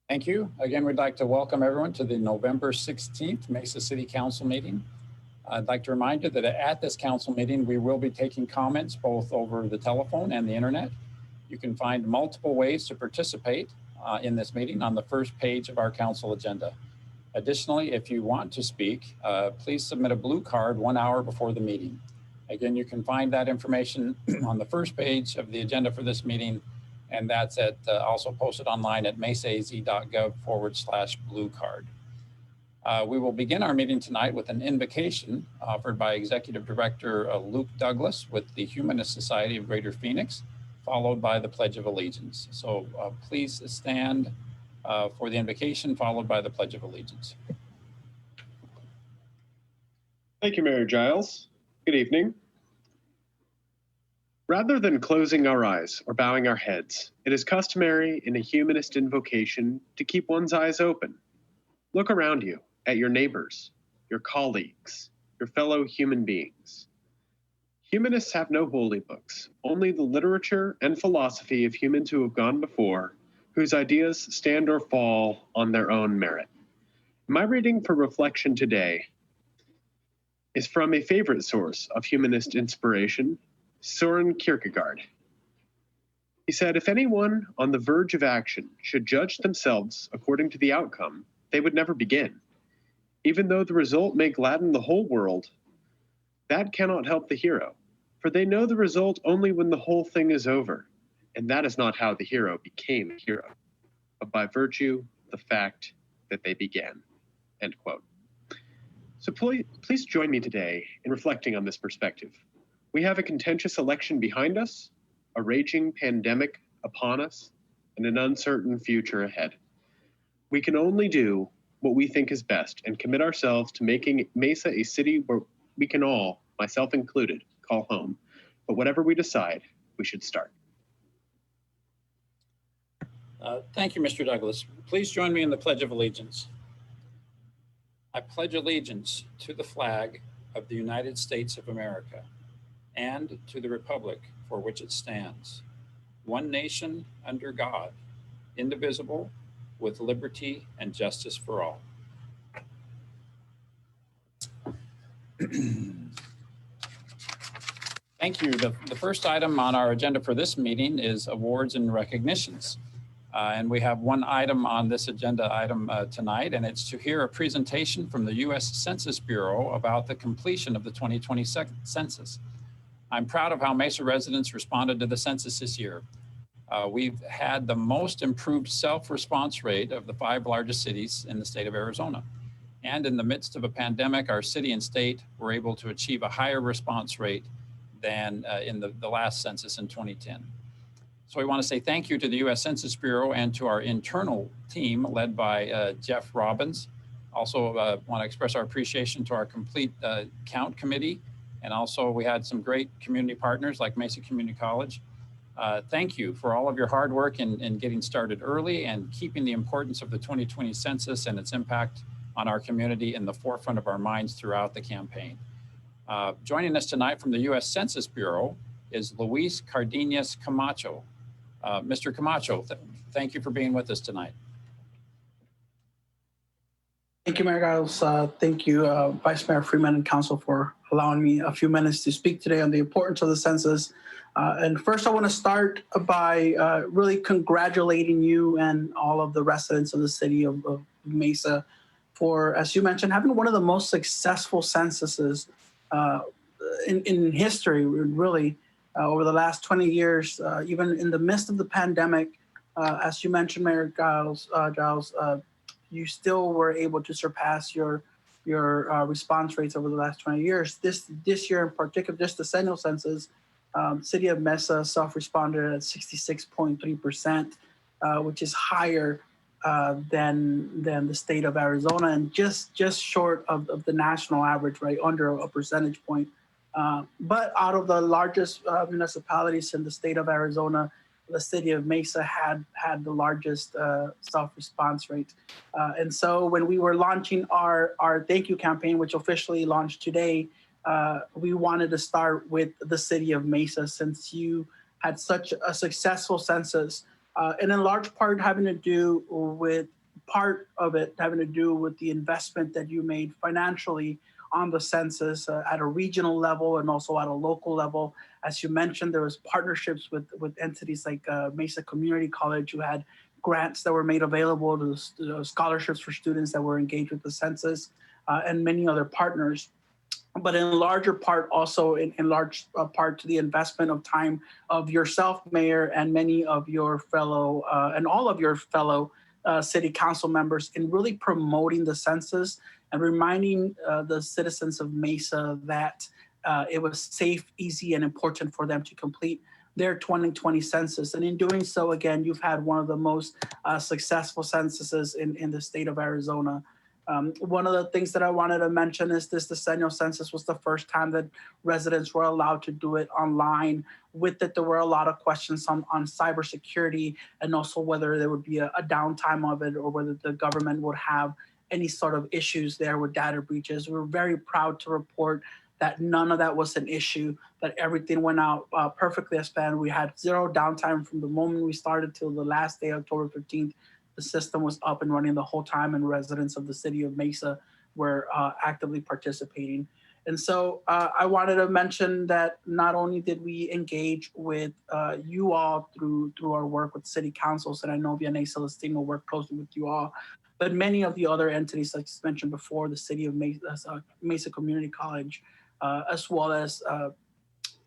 Thank you. Again, we'd like to welcome everyone to the November 16th Mesa City Council meeting. I'd like to remind you that at this council meeting, we will be taking comments both over the telephone and the internet. You can find multiple ways to participate in this meeting on the first page of our council agenda. Additionally, if you want to speak, please submit a blue card 1 hour before the meeting. Again, you can find that information on the first page of the agenda for this meeting, and that's also posted online at mesaz.gov/blue card. We will begin our meeting tonight with an invocation offered by Executive Director Luke Douglas with the Humanist Society of Greater Phoenix, followed by the Pledge of Allegiance. So please stand for the invocation, followed by the Pledge of Allegiance. Thank you, Mayor Giles. Good evening. Rather than closing our eyes or bowing our heads, it is customary in a humanist invocation to keep one's eyes open. Look around you at your neighbors, your colleagues, your fellow human beings. Humanists have no holy books, only the literature and philosophy of humans who have gone before, whose ideas stand or fall on their own merit. My reading for reflection today is from a favorite source of humanist inspiration, Søren Kierkegaard. He said, if anyone on the verge of action should judge themselves according to the outcome, they would never begin. Even though the result may gladden the whole world, that cannot help the hero, for they know the result only when the whole thing is over, and that is not how the hero became a hero, but by virtue of the fact that they began, end quote. So please join me today in reflecting on this perspective. We have a contentious election behind us, a raging pandemic upon us, and an uncertain future ahead. We can only do what we think is best and commit ourselves to making Mesa a city where we can all, myself included, call home. But whatever we decide, we should start. Thank you, Mr. Douglas. Please join me in the Pledge of Allegiance. I pledge allegiance to the flag of the United States of America and to the republic for which it stands, one nation under God, indivisible, with liberty and justice for all. Thank you. The first item on our agenda for this meeting is awards and recognitions. And we have one item on this agenda item tonight, and it's to hear a presentation from the U.S. Census Bureau about the completion of the 2020 census. I'm proud of how Mesa residents responded to the census this year. We've had the most improved self-response rate of the 5 largest cities in the state of Arizona. And in the midst of a pandemic, our city and state were able to achieve a higher response rate than in the last census in 2010. So we want to say thank you to the U.S. Census Bureau and to our internal team led by Jeff Robbins. Also want to express our appreciation to our complete count committee. And also we had some great community partners like Mesa Community College. Thank you for all of your hard work in getting started early and keeping the importance of the 2020 census and its impact on our community in the forefront of our minds throughout the campaign. Joining us tonight from the U.S. Census Bureau is Luis Cardenas Camacho. Mr. Camacho, thank you for being with us tonight. Thank you, Mayor Giles. Thank you, Vice Mayor Freeman and Council for allowing me a few minutes to speak today on the importance of the census. And first, I want to start by really congratulating you and all of the residents of the city of Mesa for, as you mentioned, having one of the most successful censuses in history, really, over the last 20 years, even in the midst of the pandemic. As you mentioned, Mayor Giles, you still were able to surpass your response rates over the last 20 years. This year in particular, this decennial census, City of Mesa self-responded at 66.3%, which is higher than the state of Arizona and just short of the national average, right, under a percentage point. But out of the largest municipalities in the state of Arizona, the city of Mesa had the largest self-response rate. And so when we were launching our thank you campaign, which officially launched today, we wanted to start with the city of Mesa since you had such a successful census, and in large part having to do with part of it having to do with the investment that you made financially on the census at a regional level and also at a local level. As you mentioned, there was partnerships with entities like Mesa Community College, who had grants that were made available to scholarships for students that were engaged with the census, and many other partners. But in larger part, also in large part to the investment of time of yourself, Mayor, and many of your fellow and all of your fellow city council members in really promoting the census and reminding the citizens of Mesa that it was safe, easy, and important for them to complete their 2020 census. And in doing so, again, you've had one of the most successful censuses in the state of Arizona. One of the things that I wanted to mention is this decennial census was the first time that residents were allowed to do it online. With it, there were a lot of questions on cybersecurity and also whether there would be a downtime of it or whether the government would have any sort of issues there with data breaches. We're very proud to report that none of that was an issue, that everything went out perfectly as planned. We had zero downtime from the moment we started till the last day, October 15th. The system was up and running the whole time, and residents of the city of Mesa were actively participating. And so I wanted to mention that not only did we engage with you all through our work with city councils, and I know Vianney Celestino worked closely with you all, but many of the other entities, like I mentioned before, the city of Mesa Community College, as well as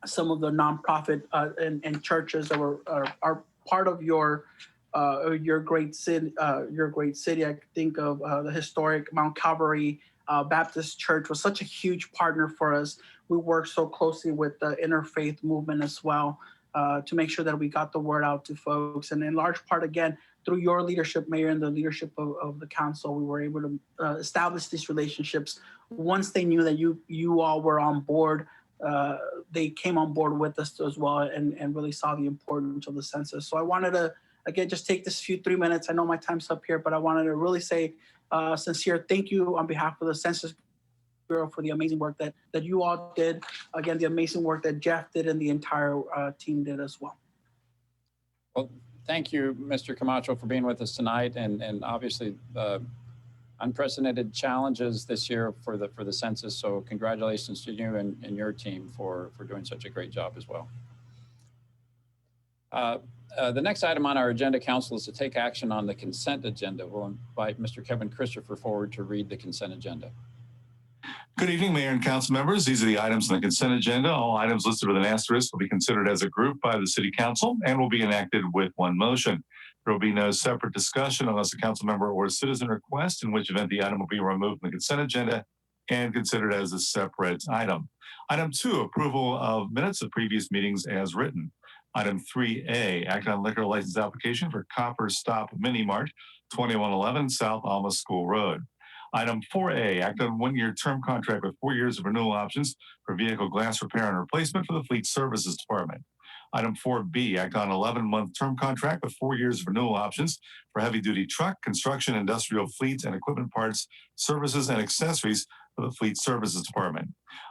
some of the nonprofit and churches that are part of your great city. I think of the historic Mount Calvary Baptist Church was such a huge partner for us. We worked so closely with the interfaith movement as well to make sure that we got the word out to folks. And in large part, again, through your leadership, Mayor, and the leadership of the council, we were able to establish these relationships. Once they knew that you all were on board, they came on board with us as well and really saw the importance of the census. So I wanted to, again, just take this 3 minutes. I know my time's up here, but I wanted to really say sincere thank you on behalf of the Census Bureau for the amazing work that you all did. Again, the amazing work that Jeff did and the entire team did as well. Well, thank you, Mr. Camacho, for being with us tonight, and obviously unprecedented challenges this year for the census. So congratulations to you and your team for doing such a great job as well. The next item on our agenda, Council, is to take action on the consent agenda. We'll invite Mr. Kevin Christopher forward to read the consent agenda. Good evening, Mayor and Council members. These are the items on the consent agenda. All items listed with an asterisk will be considered as a group by the City Council and will be enacted with one motion. There will be no separate discussion unless a council member or a citizen requests, in which event the item will be removed from the consent agenda and considered as a separate item. Item 2, approval of minutes of previous meetings as written. Item 3A, act on liquor license application for Copper Stop Mini Mart, 2111 South Alma School Road. Item 4A, act on one-year term contract with 4 years of renewal options for vehicle glass repair and replacement for the Fleet Services Department. Item 4B, act on 11-month term contract with 4 years of renewal options for heavy-duty truck, construction, industrial fleet, and equipment parts, services, and accessories for the Fleet Services Department.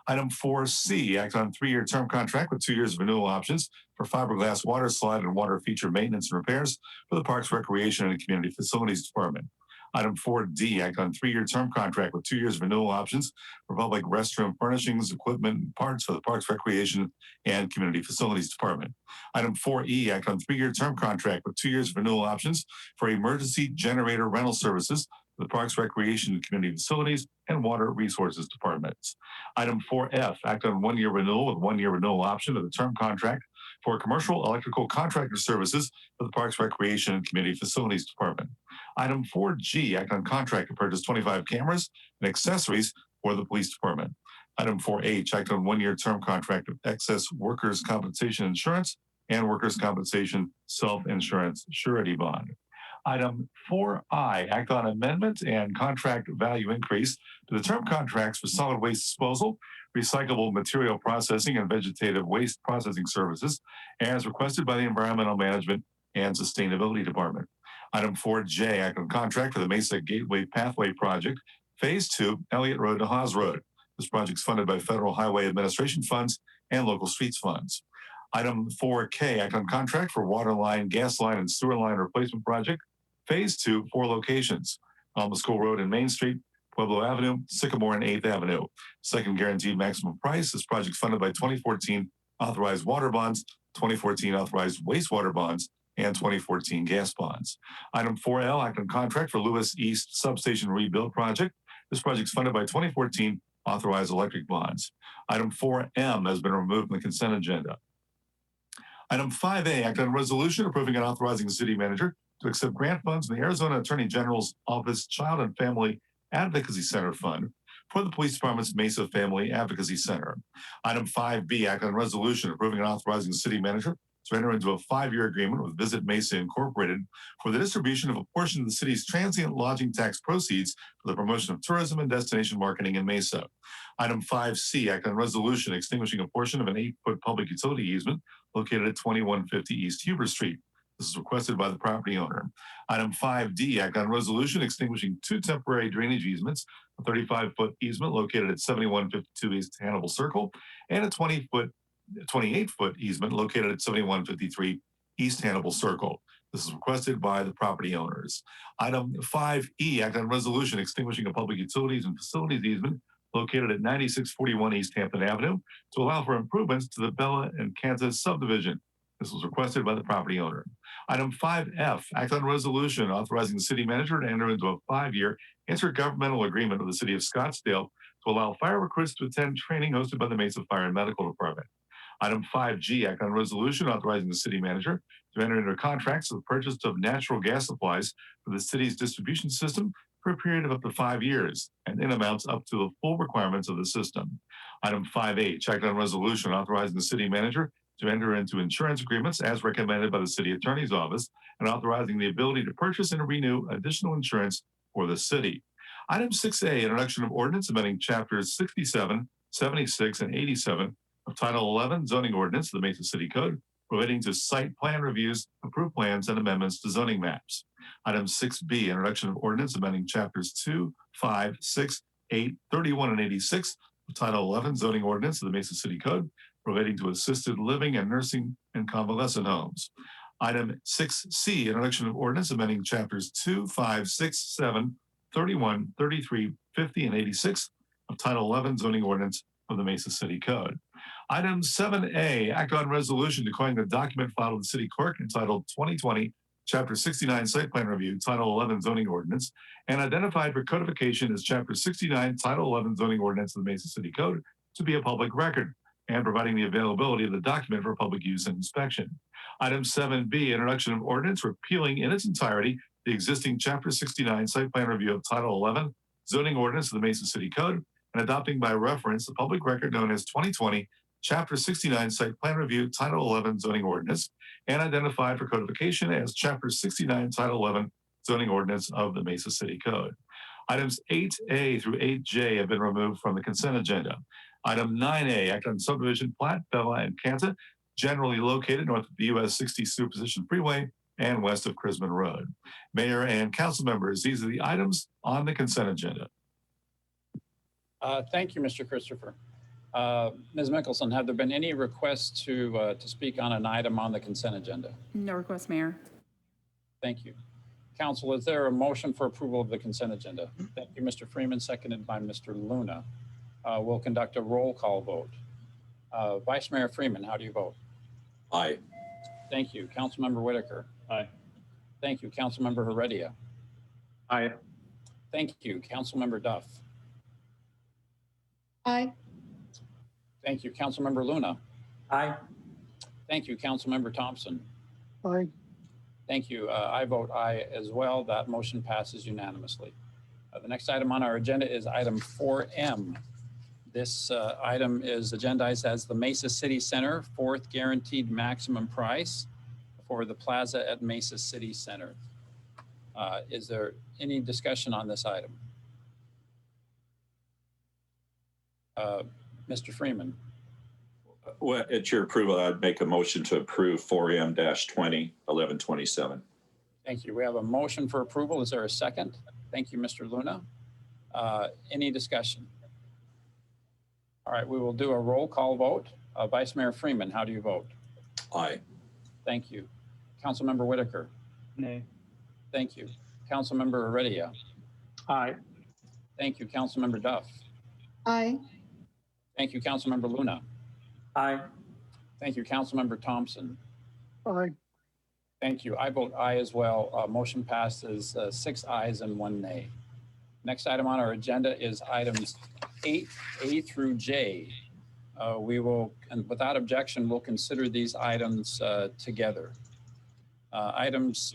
Item 4C, act on 3-year term contract with 2 years of renewal options for fiberglass water slide and water feature maintenance and repairs for the Parks, Recreation, and Community Facilities Department. Item 4D, act on 3-year term contract with 2 years of renewal options for public restroom furnishings, equipment, and parts for the Parks, Recreation, and Community Facilities Department. Item 4E, act on 3-year term contract with 2 years of renewal options for emergency generator rental services for the Parks, Recreation, and Community Facilities and Water Resources Departments. Item 4F, act on 1-year renewal with 1-year renewal option of the term contract for commercial electrical contractor services for the Parks, Recreation, and Community Facilities Department. Item 4G, act on contract to purchase 25 cameras and accessories for the Police Department. Item 4H, act on 1-year term contract of excess workers' compensation insurance and workers' compensation self-insurance surety bond. Item 4I, act on amendment and contract value increase to the term contracts for solid waste disposal, recyclable material processing, and vegetative waste processing services as requested by the Environmental Management and Sustainability Department. Item 4J, act on contract for the Mesa Gateway Pathway Project, Phase 2, Elliott Road to Haas Road. This project is funded by Federal Highway Administration funds and local streets funds. Item 4K, act on contract for water line, gas line, and sewer line replacement project, Phase 2, 4 locations: Alma School Road and Main Street, Pueblo Avenue, Sycamore, and 8th Avenue. Second guaranteed maximum price. This project funded by 2014 authorized water bonds, 2014 authorized wastewater bonds, and 2014 gas bonds. Item 4L, act on contract for Lewis East Substation Rebuild Project. This project is funded by 2014 authorized electric bonds. Item 4M has been removed from the consent agenda. Item 5A, act on resolution approving and authorizing the city manager to accept grant funds from the Arizona Attorney General's Office Child and Family Advocacy Center Fund for the Police Department's Mesa Family Advocacy Center. Item 5B, act on resolution approving and authorizing the city manager to enter into a 5-year agreement with Visit Mesa Incorporated for the distribution of a portion of the city's transient lodging tax proceeds for the promotion of tourism and destination marketing in Mesa. Item 5C, act on resolution extinguishing a portion of an 8-foot public utility easement located at 2150 East Huber Street. This is requested by the property owner. Item 5D, act on resolution extinguishing 2 temporary drainage easements, a 35-foot easement located at 7152 East Hannibal Circle, and a 28-foot easement located at 7153 East Hannibal Circle. This is requested by the property owners. Item 5E, act on resolution extinguishing a public utilities and facilities easement located at 9641 East Hampton Avenue to allow for improvements to the Bella and Kansas subdivision. This was requested by the property owner. Item 5F, act on resolution authorizing the city manager to enter into a 5-year intergovernmental agreement with the city of Scottsdale to allow fire recruits to attend training hosted by the Mesa Fire and Medical Department. Item 5G, act on resolution authorizing the city manager to enter into contracts for the purchase of natural gas supplies for the city's distribution system for a period of up to 5 years and in amounts up to the full requirements of the system. Item 5H, act on resolution authorizing the city manager to enter into insurance agreements as recommended by the city attorney's office and authorizing the ability to purchase and renew additional insurance for the city. Item 6A, introduction of ordinance amending chapters 67, 76, and 87 of Title 11 zoning ordinance of the Mesa City Code relating to site plan reviews, approved plans, and amendments to zoning maps. Item 6B, introduction of ordinance amending chapters 2, 5, 6, 8, 31, and 86 of Title 11 zoning ordinance of the Mesa City Code relating to assisted living and nursing and convalescent homes. Item 6C, introduction of ordinance amending chapters 2, 5, 6, 7, 31, 33, 50, and 86 of Title 11 zoning ordinance of the Mesa City Code. Item 7A, act on resolution declaring the document filed with the city clerk entitled 2020 Chapter 69 Site Plan Review, Title 11 Zoning Ordinance, and identified for codification as Chapter 69 Title 11 Zoning Ordinance of the Mesa City Code to be a public record, and providing the availability of the document for public use and inspection. Item 7B, introduction of ordinance repealing in its entirety the existing Chapter 69 Site Plan Review of Title 11 Zoning Ordinance of the Mesa City Code, and adopting by reference the public record known as 2020 Chapter 69 Site Plan Review Title 11 Zoning Ordinance, and identified for codification as Chapter 69 Title 11 Zoning Ordinance of the Mesa City Code. Items 8A through 8J have been removed from the consent agenda. Item 9A, act on subdivision plat, Bella and Kanta, generally located north of the US 60 Superposition Freeway and west of Crisman Road. Mayor and council members, these are the items on the consent agenda. Thank you, Mr. Christopher. Ms. Mickelson, have there been any requests to speak on an item on the consent agenda? No request, Mayor. Thank you. Council, is there a motion for approval of the consent agenda? Thank you, Mr. Freeman, seconded by Mr. Luna. We'll conduct a roll call vote. Vice Mayor Freeman, how do you vote? Aye. Thank you. Councilmember Whitaker. Aye. Thank you. Councilmember Heredia. Aye. Thank you. Councilmember Duff. Aye. Thank you. Councilmember Luna. Aye. Thank you. Councilmember Thompson. Aye. Thank you. I vote aye as well. That motion passes unanimously. The next item on our agenda is item 4M. This item is agendized as the Mesa City Center, 4th guaranteed maximum price for the plaza at Mesa City Center. Is there any discussion on this item? Mr. Freeman. Well, at your approval, I'd make a motion to approve 4M-20-1127. Thank you. We have a motion for approval. Is there a second? Thank you, Mr. Luna. Any discussion? All right, we will do a roll call vote. Vice Mayor Freeman, how do you vote? Aye. Thank you. Councilmember Whitaker. Nay. Thank you. Councilmember Heredia. Aye. Thank you. Councilmember Duff. Aye. Thank you. Councilmember Luna. Aye. Thank you. Councilmember Thompson. Aye. Thank you. I vote aye as well. Motion passes 6 ayes and 1 nay. Next item on our agenda is items 8A through J. We will, and without objection, we'll consider these items together. Items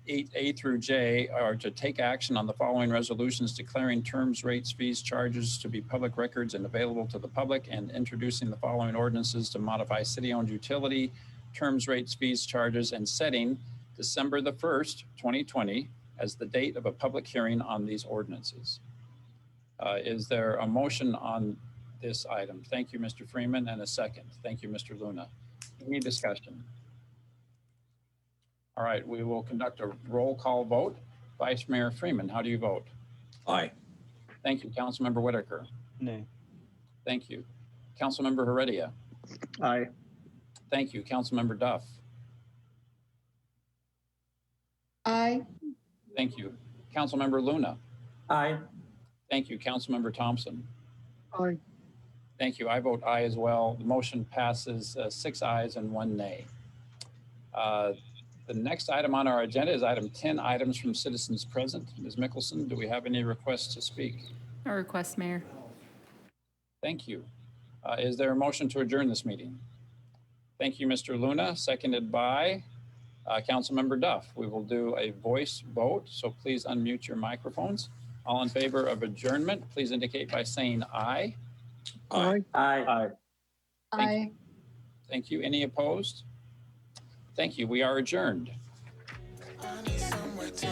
8A through J are to take action on the following resolutions: declaring terms, rates, fees, charges to be public records and available to the public, and introducing the following ordinances to modify city-owned utility terms, rates, fees, charges, and setting December the 1st, 2020 as the date of a public hearing on these ordinances. Is there a motion on this item? Thank you, Mr. Freeman, and a second. Thank you, Mr. Luna. Any discussion? All right, we will conduct a roll call vote. Vice Mayor Freeman, how do you vote? Aye. Thank you. Councilmember Whitaker. Nay. Thank you. Councilmember Heredia. Aye. Thank you. Councilmember Duff. Aye. Thank you. Councilmember Luna. Aye. Thank you. Councilmember Thompson. Aye. Thank you. I vote aye as well. The motion passes 6 ayes and 1 nay. The next item on our agenda is item 10, items from citizens present. Ms. Mickelson, do we have any requests to speak? No request, Mayor. Thank you. Is there a motion to adjourn this meeting? Thank you, Mr. Luna, seconded by Councilmember Duff. We will do a voice vote, so please unmute your microphones. All in favor of adjournment, please indicate by saying aye. Aye. Aye. Aye. Thank you. Any opposed? Thank you. We are adjourned. I need somewhere to